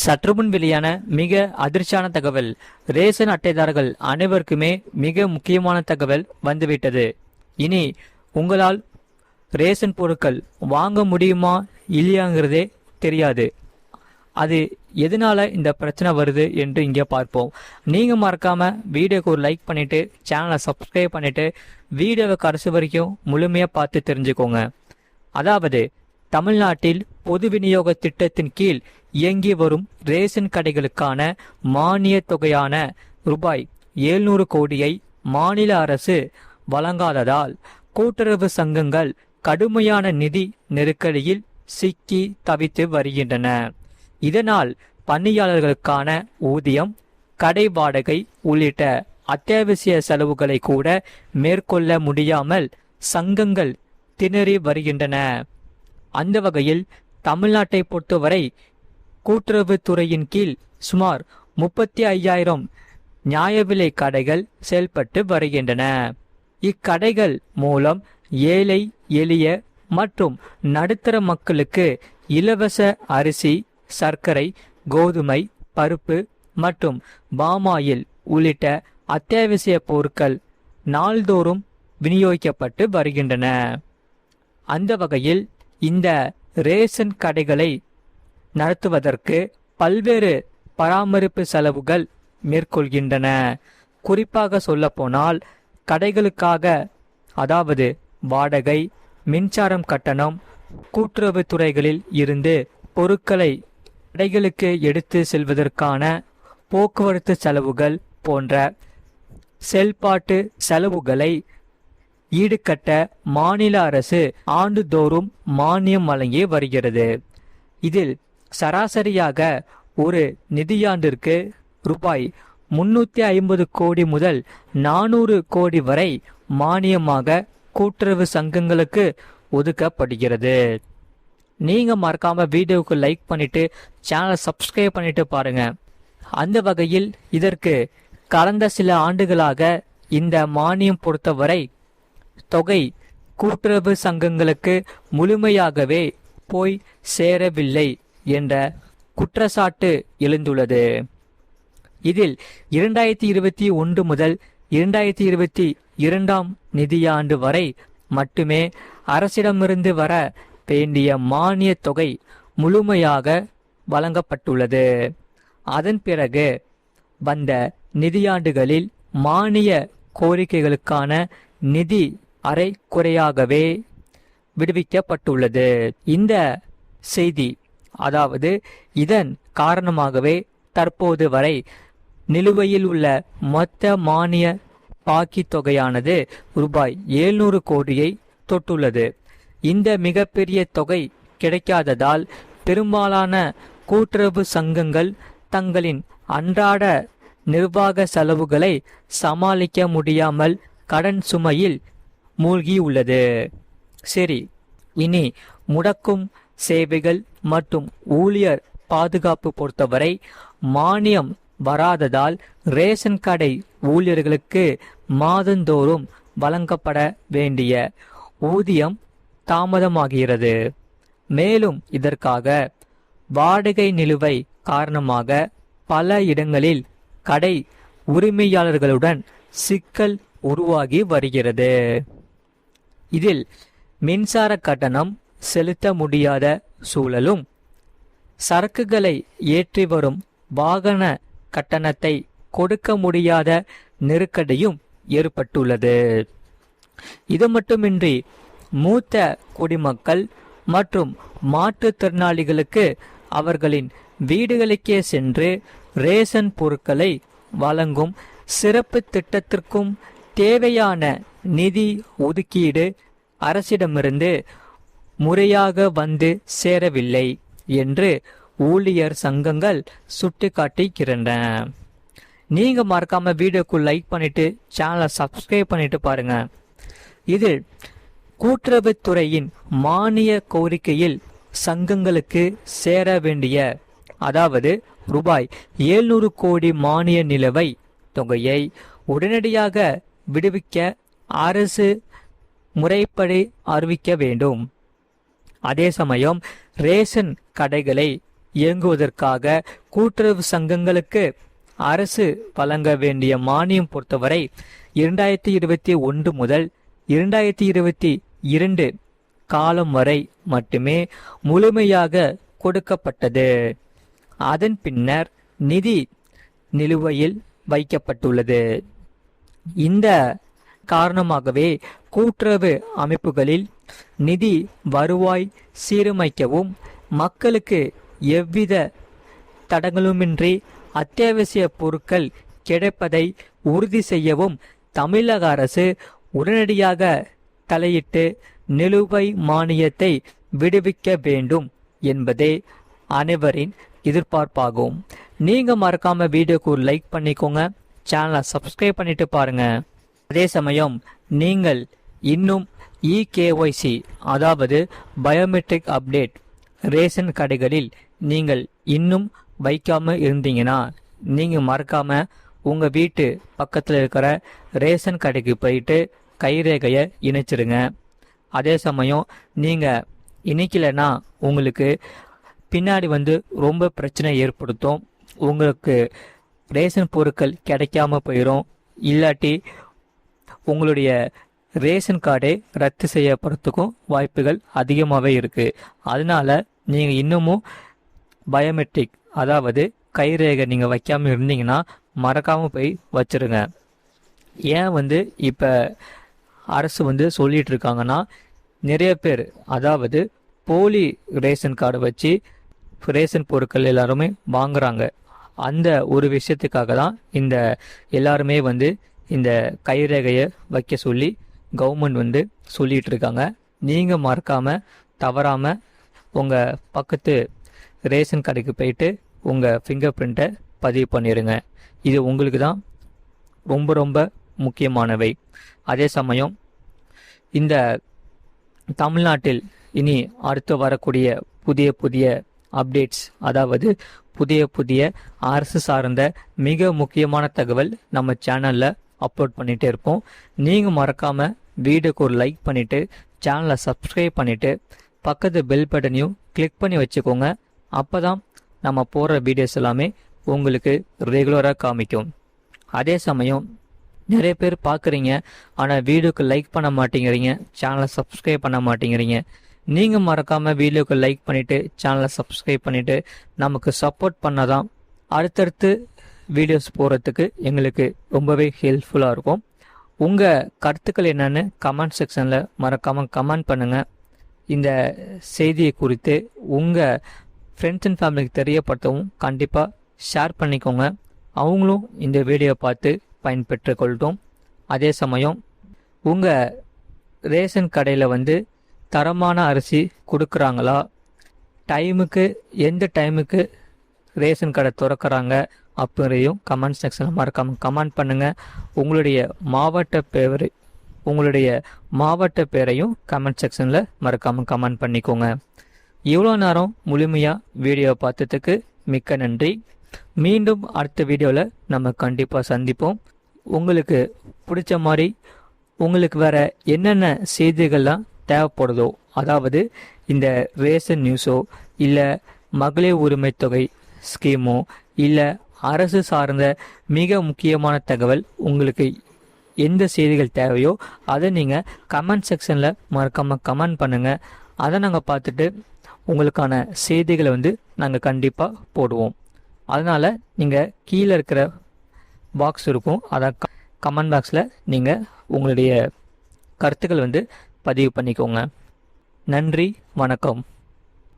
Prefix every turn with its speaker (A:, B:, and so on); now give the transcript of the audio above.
A: சற்றுமுன் வெளியான மிக அதிர்ச்சியான தகவல். ரேஷன் அட்டைதாரர்கள் அனைவருக்குமே மிக முக்கியமான தகவல் வந்துவிட்டது. இனி உங்களால் ரேஷன் பொருட்கள் வாங்க முடியுமா இல்லையாங்கிறதே தெரியாது. அது எதனால இந்த பிரச்சனை வருது என்று இங்கே பார்ப்போம். நீங்க மறக்காம வீடியோக்கு ஒரு லைக் பண்ணிட்டு சேனலை சப்ஸ்கிரைப் பண்ணிட்டு வீடியோவை கடைசி வரைக்கும் முழுமையா பார்த்து தெரிஞ்சுக்கோங்க. அதாவது தமிழ்நாட்டில் பொது விநியோக திட்டத்தின் கீழ் இயங்கி வரும் ரேஷன் கடைகளுக்கான மானிய தொகையான ரூபாய் 700 கோடியை மாநில அரசு வழங்காததால் கூட்டுறவு சங்கங்கள் கடுமையான நிதி நெருக்கடியில் சிக்கி தவித்து வருகின்றன. இதனால் பணியாளர்களுக்கான ஊதியம், கடை வாடகை உள்ளிட்ட அத்தியாவசிய செலவுகளை கூட மேற்கொள்ள முடியாமல் சங்கங்கள் திணறி வருகின்றன. அந்த வகையில் தமிழ்நாட்டை பொறுத்தவரை கூட்டுறவு துறையின் கீழ் சுமார் 35,000 நியாய விலை கடைகள் செயல்பட்டு வருகின்றன. இக்கடைகள் மூலம் ஏழை எளிய மற்றும் நடுத்தர மக்களுக்கு இலவச அரிசி, சர்க்கரை, கோதுமை, பருப்பு மற்றும் பாமாயில் உள்ளிட்ட அத்தியாவசிய பொருட்கள் நாள்தோறும் விநியோகிக்கப்பட்டு வருகின்றன. அந்த வகையில் இந்த ரேஷன் கடைகளை நடத்துவதற்கு பல்வேறு பராமரிப்பு செலவுகள் மேற்கொள்கின்றன. குறிப்பாக சொல்லப்போனால் கடைகளுக்காக, அதாவது வாடகை, மின்சாரம் கட்டணம், கூட்டுறவு துறைகளில் இருந்து பொருட்களை கடைகளுக்கு எடுத்து செல்வதற்கான போக்குவரத்து செலவுகள் போன்ற செயல்பாட்டு செலவுகளை ஈடுகட்ட மாநில அரசு ஆண்டுதோறும் மானியம் வழங்கி வருகிறது. இதில் சராசரியாக ஒரு நிதியாண்டிற்கு ரூபாய் 350 கோடி முதல் 400 கோடி வரை மானியமாக கூட்டுறவு சங்கங்களுக்கு ஒதுக்கப்படுகிறது. நீங்க மறக்காம வீடியோவுக்கு லைக் பண்ணிட்டு சேனலை சப்ஸ்கிரைப் பண்ணிட்டு பாருங்க. அந்த வகையில் இதற்கு கடந்த சில ஆண்டுகளாக இந்த மானியம் பொறுத்தவரை தொகை கூட்டுறவு சங்கங்களுக்கு முழுமையாகவே போய் சேரவில்லை என்ற குற்றச்சாட்டு எழுந்துள்ளது. இதில் 2021 முதல் 2022 நிதியாண்டு வரை மட்டுமே அரசிடமிருந்து வர வேண்டிய மானிய தொகை முழுமையாக வழங்கப்பட்டுள்ளது. அதன் பிறகு வந்த நிதியாண்டுகளில் மானிய கோரிக்கைகளுக்கான நிதி அரை குறையாகவே விடுவிக்கப்பட்டுள்ளது. இந்த செய்தி, அதாவது இதன் காரணமாகவே தற்போது வரை நிலுவையில் உள்ள மொத்த மானிய பாக்கி தொகையானது ரூபாய் 700 கோடியை தொட்டுள்ளது. இந்த மிகப்பெரிய தொகை கிடைக்காததால் பெரும்பாலான கூட்டுறவு சங்கங்கள் தங்களின் அன்றாட நிர்வாக செலவுகளை சமாளிக்க முடியாமல் கடன் சுமையில் மூழ்கியுள்ளது. சரி, இனி முடக்கும் சேவைகள் மற்றும் ஊழியர் பாதுகாப்பு பொறுத்தவரை மானியம் வராததால் ரேஷன் கடை ஊழியர்களுக்கு மாதந்தோறும் வழங்கப்பட வேண்டிய ஊதியம் தாமதமாகிறது. மேலும் இதற்காக வாடகை நிலுவை காரணமாக பல இடங்களில் கடை உரிமையாளர்களுடன் சிக்கல் உருவாகி வருகிறது. இதில் மின்சார கட்டணம் செலுத்த முடியாத சூழலும், சரக்குகளை ஏற்றி வரும் வாகன கட்டணத்தை கொடுக்க முடியாத நெருக்கடியும் ஏற்பட்டுள்ளது. இது மட்டுமின்றி மூத்த குடிமக்கள் மற்றும் மாற்றுத்திறனாளிகளுக்கு அவர்களின் வீடுகளுக்கே சென்று ரேஷன் பொருட்களை வழங்கும் சிறப்பு திட்டத்திற்கும் தேவையான நிதி ஒதுக்கீடு அரசிடமிருந்து முறையாக வந்து சேரவில்லை என்று ஊழியர் சங்கங்கள் சுட்டிக்காட்டுகின்றன. நீங்க மறக்காம வீடியோக்கு லைக் பண்ணிட்டு சேனலை சப்ஸ்கிரைப் பண்ணிட்டு பாருங்க. இதில் கூட்டுறவுத்துறையின் மானிய கோரிக்கையில் சங்கங்களுக்கு சேர வேண்டிய, அதாவது ரூபாய் 700 கோடி மானிய நிலுவை தொகையை உடனடியாக விடுவிக்க அரசு முறைப்படி அறிவிக்க வேண்டும். அதே சமயம் ரேஷன் கடைகளை இயங்குவதற்காக கூட்டுறவு சங்கங்களுக்கு அரசு வழங்க வேண்டிய மானியம் பொறுத்தவரை 2021 முதல் 2022 காலம் வரை மட்டுமே முழுமையாக கொடுக்கப்பட்டது. அதன் பின்னர் நிதி நிலுவையில் வைக்கப்பட்டுள்ளது. இந்த காரணமாகவே கூட்டுறவு அமைப்புகளில் நிதி வருவாய் சீரமைக்கவும் மக்களுக்கு எவ்வித தடங்களுமின்றி அத்தியாவசிய பொருட்கள் கிடைப்பதை உறுதி செய்யவும் தமிழக அரசு உடனடியாக தலையிட்டு நிலுவை மானியத்தை விடுவிக்க வேண்டும் என்பதே அனைவரின் எதிர்பார்ப்பாகும். நீங்க மறக்காம வீடியோக்கு ஒரு லைக் பண்ணிக்கோங்க, சேனலை சப்ஸ்கிரைப் பண்ணிட்டு பாருங்க. அதே சமயம் நீங்கள் இன்னும் இகேஒய்சி அதாவது பயோமெட்ரிக் அப்டேட் ரேஷன் கடைகளில் நீங்கள் இன்னும் வைக்காம இருந்தீங்கன்னா நீங்க மறக்காம உங்க வீட்டு பக்கத்தில் இருக்கிற ரேஷன் கடைக்கு போயிட்டு கைரேகையை இணைச்சிடுங்க. அதே சமயம் நீங்க இணைக்கலைன்னா உங்களுக்கு பின்னாடி ரொம்ப பிரச்சனை ஏற்படுத்தும். உங்களுக்கு ரேஷன் பொருட்கள் கிடைக்காம போயிடும். இல்லாட்டி உங்களுடைய ரேஷன் கார்டை ரத்து செய்யப்படுறதுக்கும் வாய்ப்புகள் அதிகமாகவே இருக்குது. அதனால நீங்கள் இன்னமும் பயோமெட்ரிக் அதாவது கைரேகை நீங்கள் வைக்காமல் இருந்தீங்கன்னா மறக்காமல் போய் வச்சிருங்க. ஏன் இப்போ அரசு சொல்லிட்டு இருக்காங்கன்னா, நிறைய பேர் அதாவது போலி ரேஷன் கார்டை வச்சு ரேஷன் பொருட்கள் எல்லாருமே வாங்குறாங்க. அந்த ஒரு விஷயத்துக்காக தான் இந்த எல்லாருமே இந்த கைரேகையை வைக்க சொல்லி கவர்மெண்ட் சொல்லிட்டு இருக்காங்க. நீங்கள் மறக்காமல் தவறாமல் உங்கள் பக்கத்து ரேஷன் கடைக்கு போயிட்டு உங்கள் ஃபிங்கர் பிரிண்ட்டை பதிவு பண்ணிடுங்க. இது உங்களுக்கு தான் ரொம்ப ரொம்ப முக்கியமானவை. அதே சமயம் இந்த தமிழ்நாட்டில் இனி அடுத்து வரக்கூடிய புதிய புதிய அப்டேட்ஸ் அதாவது புதிய புதிய அரசு சார்ந்த மிக முக்கியமான தகவல் நம்ம சேனலில் அப்லோட் பண்ணிகிட்டே இருப்போம். நீங்கள் மறக்காமல் வீடியோக்கு ஒரு லைக் பண்ணிவிட்டு சேனலை சப்ஸ்கிரைப் பண்ணிவிட்டு பக்கத்து பெல் பட்டனையும் கிளிக் பண்ணி வச்சுக்கோங்க. அப்போ தான் நம்ம போடுற வீடியோஸ் எல்லாமே உங்களுக்கு ரெகுலராக காமிக்கும். அதே சமயம் நிறைய பேர் பார்க்குறீங்க, ஆனால் வீடியோக்கு லைக் பண்ண மாட்டேங்கிறீங்க, சேனலை சப்ஸ்கிரைப் பண்ண மாட்டேங்கிறீங்க. நீங்கள் மறக்காமல் வீடியோக்கு லைக் பண்ணிவிட்டு சேனலை சப்ஸ்கிரைப் பண்ணிவிட்டு நமக்கு சப்போர்ட் பண்ணாதான் அடுத்தடுத்து வீடியோஸ் போகிறதுக்கு எங்களுக்கு ரொம்பவே ஹெல்ப்ஃபுல்லாக இருக்கும். உங்கள் கருத்துக்கள் என்னென்னு கமெண்ட் செக்ஷனில் மறக்காமல் கமெண்ட் பண்ணுங்கள். இந்த செய்தியை குறித்து உங்கள் ஃப்ரெண்ட்ஸ் அண்ட் ஃபேமிலிக்கு தெரியப்படுத்தவும் கண்டிப்பாக ஷேர் பண்ணிக்கோங்க. அவங்களும் இந்த வீடியோ பார்த்து பயன்பெற்று கொள்ளட்டும். அதே சமயம் உங்கள் ரேஷன் கடையில் தரமான அரிசி கொடுக்குறாங்களா, டைமுக்கு எந்த டைமுக்கு ரேஷன் கடை திறக்கிறாங்க அப்படிங்கிறதையும் கமெண்ட் செக்ஷனில் மறக்காமல் கமெண்ட் பண்ணுங்கள். உங்களுடைய மாவட்ட பேரையும் கமெண்ட் செக்ஷனில் மறக்காமல் கமெண்ட் பண்ணிக்கோங்க. இவ்வளோ நேரம் முழுமையாக வீடியோ பார்த்ததுக்கு மிக்க நன்றி. மீண்டும் அடுத்த வீடியோவில் நம்ம கண்டிப்பாக சந்திப்போம். உங்களுக்கு பிடிச்ச மாதிரி உங்களுக்கு வேறு என்னென்ன செய்திகள்லாம் தேவைப்படுதோ, அதாவது இந்த ரேஷன் நியூஸோ இல்லை மகளிர் உரிமை தொகை ஸ்கீமோ இல்லை அரசு சார்ந்த மிக முக்கியமான தகவல் உங்களுக்கு எந்த செய்திகள் தேவையோ அதை நீங்கள் கமெண்ட் செக்ஷனில் மறக்காமல் கமெண்ட் பண்ணுங்கள். அதை நாங்கள் பார்த்துட்டு உங்களுக்கான செய்திகளை நாங்கள் கண்டிப்பாக போடுவோம். அதனால் நீங்கள் கீழே இருக்கிற பாக்ஸ் இருக்கும், அதை கமெண்ட் பாக்ஸில் நீங்கள் உங்களுடைய கருத்துக்கள் பதிவு பண்ணிக்கோங்க. நன்றி, வணக்கம்.